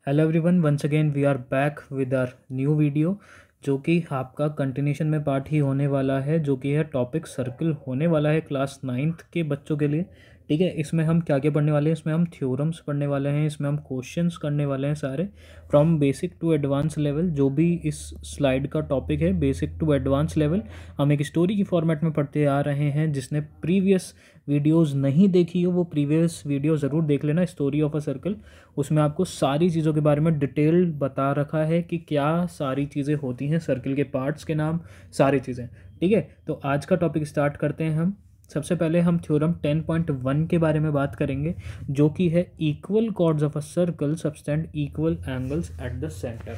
Hello everyone, once again we are back with our new video जो कि आपका continuation में पार्ट ही होने वाला है, जो कि है टॉपिक सर्कल होने वाला है क्लास 9th के बच्चों के लिए। ठीक है, इसमें हम क्या क्या पढ़ने वाले हैं, इसमें हम थ्योरम्स पढ़ने वाले हैं, इसमें हम क्वेश्चंस करने वाले हैं सारे from basic to advance level. जो भी इस स्लाइड का टॉपिक है बेसिक टू एडवांस लेवल, हम एक स्टोरी की फॉर्मेट में पढ़ते आ रहे हैं। जिसने प्रीवियस वीडियोस नहीं देखी हो वो प्रीवियस वीडियो ज़रूर देख लेना, स्टोरी ऑफ अ सर्कल। उसमें आपको सारी चीज़ों के बारे में डिटेल बता रखा है कि क्या सारी चीज़ें होती हैं, सर्कल के पार्ट्स के नाम, सारी चीज़ें। ठीक है, तो आज का टॉपिक स्टार्ट करते हैं हम। सबसे पहले हम थ्योरम 10.1 के बारे में बात करेंगे, जो कि है equal chords of a circle subtend equal angles at the centre.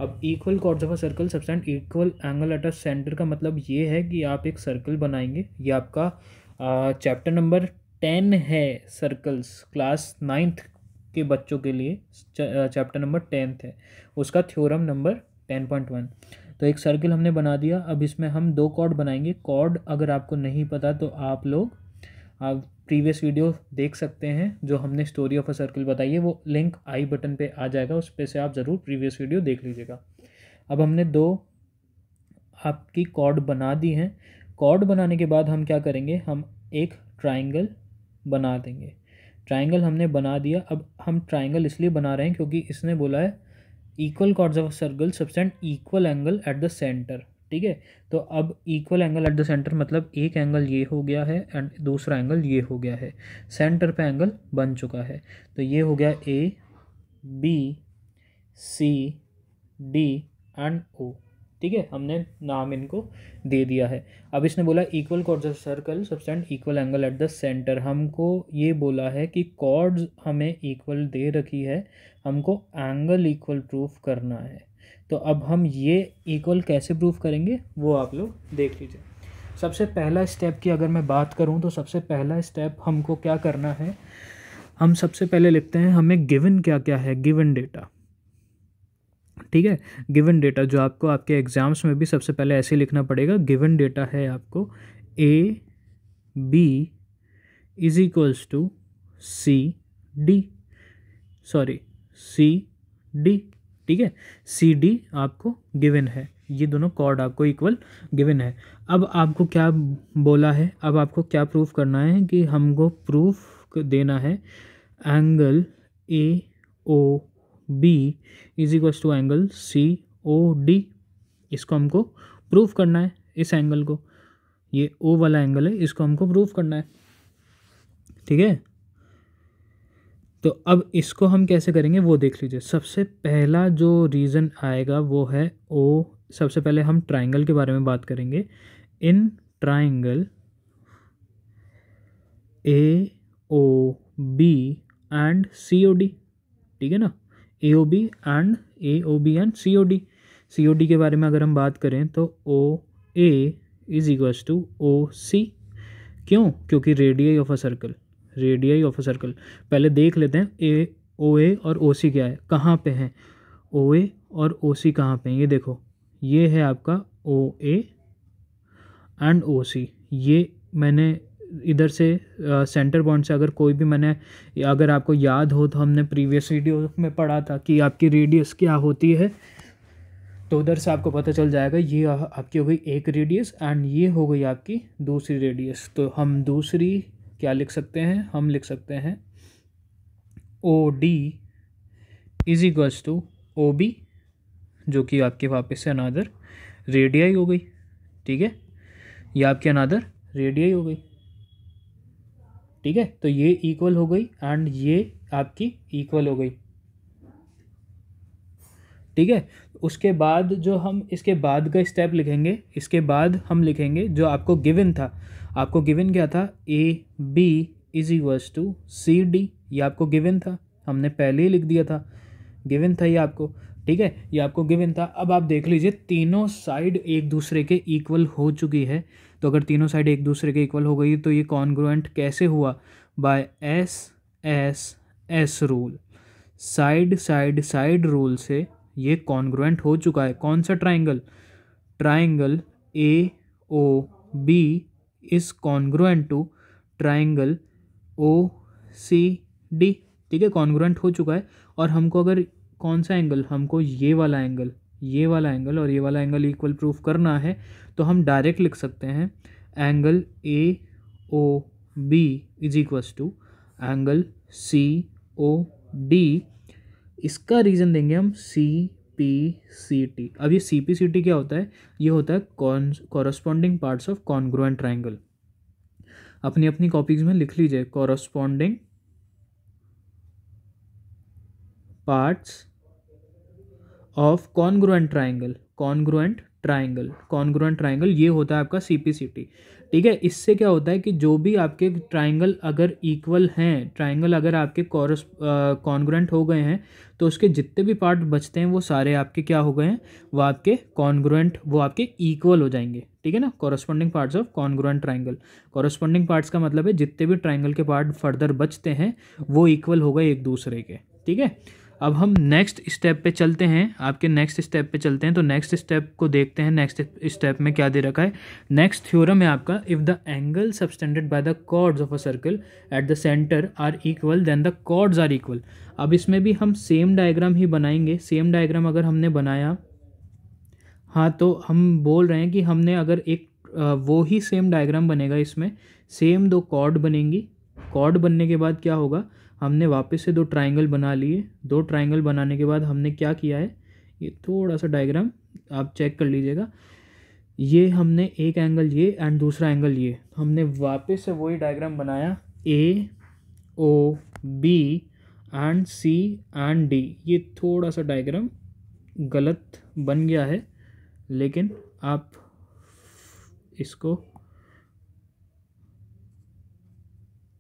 अब equal chords of a circle subtend equal angle at a centre का मतलब ये है कि आप एक सर्कल बनाएंगे। ये आपका चैप्टर नंबर 10 है, सर्कल्स क्लास 9th के बच्चों के लिए चैप्टर नंबर 10th है, उसका थ्योरम नंबर 10.1। तो एक सर्कल हमने बना दिया। अब इसमें हम दो कॉर्ड बनाएंगे। कॉर्ड अगर आपको नहीं पता तो आप प्रीवियस वीडियो देख सकते हैं जो हमने स्टोरी ऑफ अ सर्कल बताई है, वो लिंक आई बटन पे आ जाएगा, उस पे से आप ज़रूर प्रीवियस वीडियो देख लीजिएगा। अब हमने दो आपकी कॉर्ड बना दी हैं। कॉर्ड बनाने के बाद हम क्या करेंगे, हम एक ट्राइंगल बना देंगे। ट्राइंगल हमने बना दिया। अब हम ट्राइंगल इसलिए बना रहे हैं क्योंकि इसने बोला है equal chords of circle subtend equal angle at the centre. ठीक है, तो अब equal angle at the centre मतलब एक एंगल ये हो गया है एंड दूसरा एंगल ये हो गया है, सेंटर पे एंगल बन चुका है। तो ये हो गया ABCD एंड O। ठीक है, हमने नाम इनको दे दिया है। अब इसने बोला equal chords of circle subtend equal angle at the centre. हमको ये बोला है कि कॉर्ड्स हमें इक्वल दे रखी है, हमको एंगल इक्वल प्रूफ करना है। तो अब हम ये इक्वल कैसे प्रूफ करेंगे वो आप लोग देख लीजिए। सबसे पहला स्टेप की अगर मैं बात करूं तो सबसे पहला स्टेप हमको क्या करना है, हम सबसे पहले लिखते हैं हमें गिवन क्या क्या है, गिवन डेटा। ठीक है, गिवन डेटा जो आपको आपके एग्जाम्स में भी सबसे पहले ऐसे लिखना पड़ेगा। गिवन डेटा है आपको AB is equals to CD, sorry CD। ठीक है, CD आपको गिवन है, ये दोनों कॉर्ड आपको इक्वल गिवन है। अब आपको क्या बोला है, अब आपको क्या प्रूफ करना है कि हमको प्रूफ देना है angle AOB is equals to angle COD। इसको हमको प्रूफ करना है, इस एंगल को, ये O वाला एंगल है, इसको हमको प्रूफ करना है। ठीक है, तो अब इसको हम कैसे करेंगे वो देख लीजिए। सबसे पहला जो रीज़न आएगा वो है O। सबसे पहले हम ट्राइंगल के बारे में बात करेंगे। In triangle AOB and COD। ठीक है ना, AOB एंड COD। COD के बारे में अगर हम बात करें तो OA is equals to OC। क्यों? क्योंकि radius of a circle, radius of a circle. पहले देख लेते हैं OA और OC क्या है, कहाँ पे हैं OA और OC, कहाँ पे हैं। ये देखो, ये है आपका OA एंड OC। ये मैंने इधर से सेंटर पॉइंट से अगर कोई भी मैंने, अगर आपको याद हो तो हमने प्रीवियस वीडियो में पढ़ा था कि आपकी रेडियस क्या होती है, तो उधर से आपको पता चल जाएगा। ये आपकी हो गई एक रेडियस एंड ये हो गई आपकी दूसरी रेडियस। तो हम दूसरी क्या लिख सकते हैं, हम लिख सकते हैं OD is equals to OB, जो कि आपके वापस से अनादर रेडियाई हो गई। ठीक है, ये आपकी अनादर रेडियाई हो गई। ठीक है, तो ये इक्वल हो गई एंड ये आपकी इक्वल हो गई। ठीक है, उसके बाद जो हम इसके बाद का स्टेप लिखेंगे, इसके बाद हम लिखेंगे जो आपको गिवन था। आपको गिवन क्या था, AB is equals to CD। ये आपको गिवन था, हमने पहले ही लिख दिया था, गिवन था ये आपको। ठीक है, ये आपको गिवन था। अब आप देख लीजिए तीनों साइड एक दूसरे के इक्वल हो चुकी है। तो अगर तीनों साइड एक दूसरे के इक्वल हो गई तो ये कॉन्ग्रुएंट कैसे हुआ, by SSS rule, side side side rule से ये कॉन्ग्रुएंट हो चुका है। कौन सा triangle, triangle AOB is congruent to triangle OCD। ठीक है, कॉन्ग्रुएंट हो चुका है। और हमको अगर कौन सा एंगल, हमको ये वाला एंगल और ये वाला एंगल इक्वल प्रूफ करना है, तो हम डायरेक्ट लिख सकते हैं angle A O B is equals to angle C O D. इसका रीज़न देंगे हम सी पी सी टी। अब ये सी पी सी टी क्या होता है, ये होता है corresponding parts of congruent triangle. अपनी अपनी कॉपीज में लिख लीजिए, corresponding parts of congruent triangle ये होता है आपका सीपीसीटी। ठीक है, इससे क्या होता है कि जो भी आपके ट्राइंगल अगर इक्वल हैं, ट्राइंगल अगर आपके कॉन्ग्रुएंट हो गए हैं, तो उसके जितने भी पार्ट बचते हैं वो सारे आपके क्या हो गए हैं, वो आपके कॉन्ग्रुएंट, वो आपके इक्वल हो जाएंगे। ठीक है ना, corresponding parts of congruent triangle. Corresponding parts का मतलब है जितने भी ट्राइंगल के पार्ट फर्दर बचते हैं वो इक्वल हो गए एक दूसरे के। ठीक है, अब हम नेक्स्ट स्टेप पे चलते हैं, आपके नेक्स्ट स्टेप पे चलते हैं। तो नेक्स्ट स्टेप को देखते हैं, नेक्स्ट स्टेप में क्या दे रखा है। नेक्स्ट थ्योरम है आपका, if the angle subtended by the chords of a circle at the centre are equal then the chords are equal. अब इसमें भी हम सेम डायग्राम ही बनाएंगे। सेम डायग्राम अगर हमने बनाया, हाँ, तो हम बोल रहे हैं कि हमने अगर एक वो ही सेम डायग्राम बनेगा, इसमें सेम दो कॉर्ड बनेंगी। कॉर्ड बनने के बाद क्या होगा, हमने वापस से दो ट्राइंगल बना लिए। दो ट्राइंगल बनाने के बाद हमने क्या किया है, ये थोड़ा सा डायग्राम आप चेक कर लीजिएगा। ये हमने एक एंगल ये एंड दूसरा एंगल ये, हमने वापस से वही डायग्राम बनाया, A O B and C and D. ये थोड़ा सा डायग्राम गलत बन गया है, लेकिन आप इसको,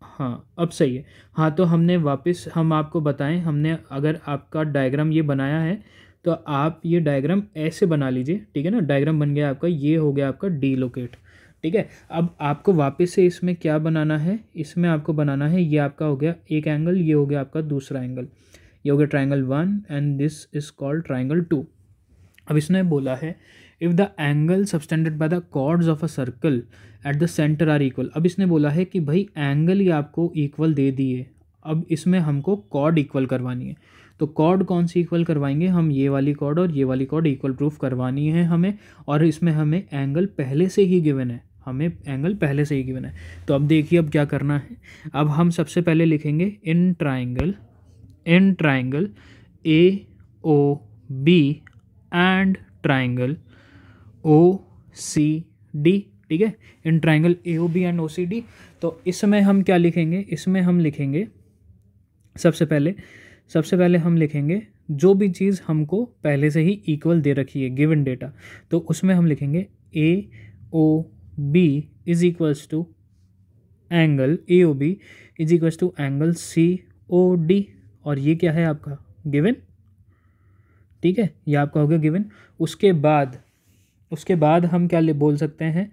हाँ अब सही है। हाँ, तो हमने वापस, हम आपको बताएं, हमने अगर आपका डायग्राम ये बनाया है तो आप ये डायग्राम ऐसे बना लीजिए। ठीक है ना, डायग्राम बन गया आपका, ये हो गया आपका डी लोकेट। ठीक है, अब आपको वापस से इसमें क्या बनाना है, इसमें आपको बनाना है, ये आपका हो गया एक एंगल, ये हो गया आपका दूसरा एंगल, ये हो गया triangle 1 and this is called triangle 2। अब इसने बोला है if the angle subtended by the chords of a circle at the centre are equal. अब इसने बोला है कि भाई एंगल ही आपको इक्वल दे दिए, अब इसमें हमको कॉर्ड इक्वल करवानी है। तो कॉर्ड कौन सी इक्वल करवाएंगे हम, ये वाली कॉर्ड और ये वाली कॉर्ड इक्वल प्रूफ करवानी है हमें, और इसमें हमें एंगल पहले से ही गिवन है, हमें एंगल पहले से ही गिवन है। तो अब देखिए अब क्या करना है। अब हम सबसे पहले लिखेंगे in triangle A O B and triangle O C D. ठीक है, in triangle A O B and O C D. तो इसमें हम क्या लिखेंगे, इसमें हम लिखेंगे सबसे पहले हम लिखेंगे जो भी चीज़ हमको पहले से ही इक्वल दे रखी है, गिवन डेटा, तो उसमें हम लिखेंगे A O B is equals to angle A O B is equals to angle C O D, और ये क्या है आपका गिवन। ठीक है, ये आपका हो गया गिवन। उसके बाद हम क्या बोल सकते हैं,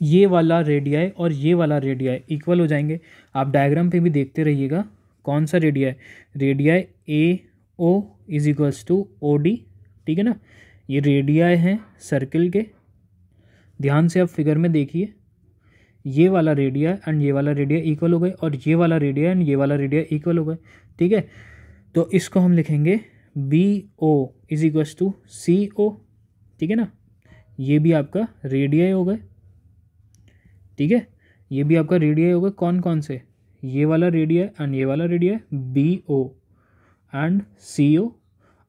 ये वाला रेडियाई और ये वाला रेडियाई इक्वल हो जाएंगे। आप डायग्राम पे भी देखते रहिएगा कौन सा radii A O is equals to O D. ठीक है ना, ये रेडियाई हैं सर्किल के, ध्यान से आप फिगर में देखिए, ये वाला रेडिया एंड ये वाला रेडिया इक्वल हो गए, और ये वाला रेडिया एंड ये वाला रेडिया इक्वल हो गए। ठीक है, तो इसको हम लिखेंगे B O is equals to C O. ठीक है ना, ये भी आपका रेडिया हो गए। ठीक है, ये भी आपका रेडिया हो गए। कौन कौन से, ये वाला रेडिया एंड ये वाला radii, B O and C O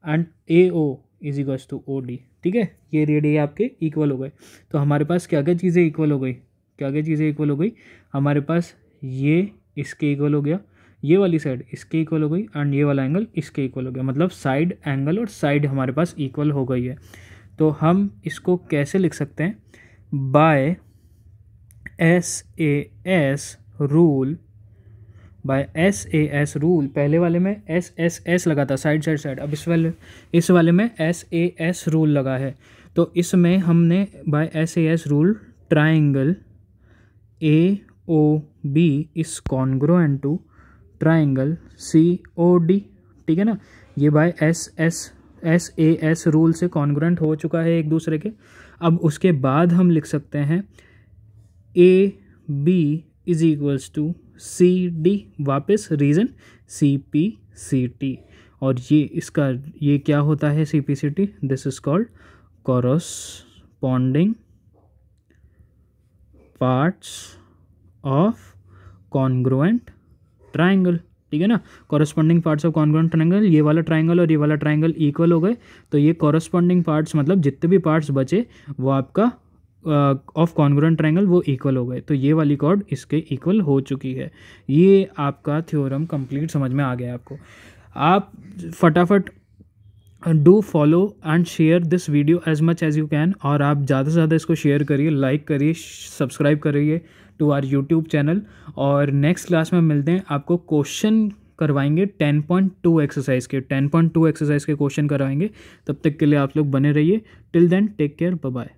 and A O is equals to O D. ठीक है, ये रेडिया आपके इक्वल हो गए। तो हमारे पास क्या क्या चीज़ें इक्वल हो गई, हमारे पास ये इसके इक्वल हो गया, ये वाली साइड इसके इक्वल हो गई, एंड ये वाला एंगल इसके इक्वल हो गया। मतलब साइड एंगल और साइड हमारे पास इक्वल हो गई है। तो हम इसको कैसे लिख सकते हैं, बाय SAS रूल, पहले वाले में SSS लगा था, साइड। अब इस वाले में SAS रूल लगा है। तो इसमें हमने by SAS rule triangle AOB is congruent to triangle COD। ठीक है ना, ये बाय SAS रूल से कॉन्ग्रुएंट हो चुका है एक दूसरे के। अब उसके बाद हम लिख सकते हैं AB is equals to CPCD, वापस रीज़न CPCT। और ये क्या होता है CPCT? This is called corresponding parts of congruent triangle, ठीक है ना। Corresponding parts of congruent triangle, ये वाला ट्राइंगल और ये वाला ट्राइंगल इक्वल हो गए, तो ये कॉरस्पॉन्डिंग पार्ट्स मतलब जितने भी पार्ट्स बचे वो आपका ऑफ कॉन्ग्रुएंट ट्राइंगल वो इक्वल हो गए, तो ये वाली कॉर्ड इसके इक्वल हो चुकी है। ये आपका थ्योरम कंप्लीट समझ में आ गया आपको। आप फटाफट do follow and share this video as much as you can, और आप ज़्यादा से ज़्यादा इसको शेयर करिए, लाइक करिए, सब्सक्राइब करिए टू आवर यूट्यूब चैनल। और नेक्स्ट क्लास में मिलते हैं, आपको क्वेश्चन करवाएंगे 10.2 एक्सरसाइज के, 10.2 एक्सरसाइज के क्वेश्चन करवाएंगे। तब तक के लिए आप लोग बने रहिए। Till then take care, bye bye.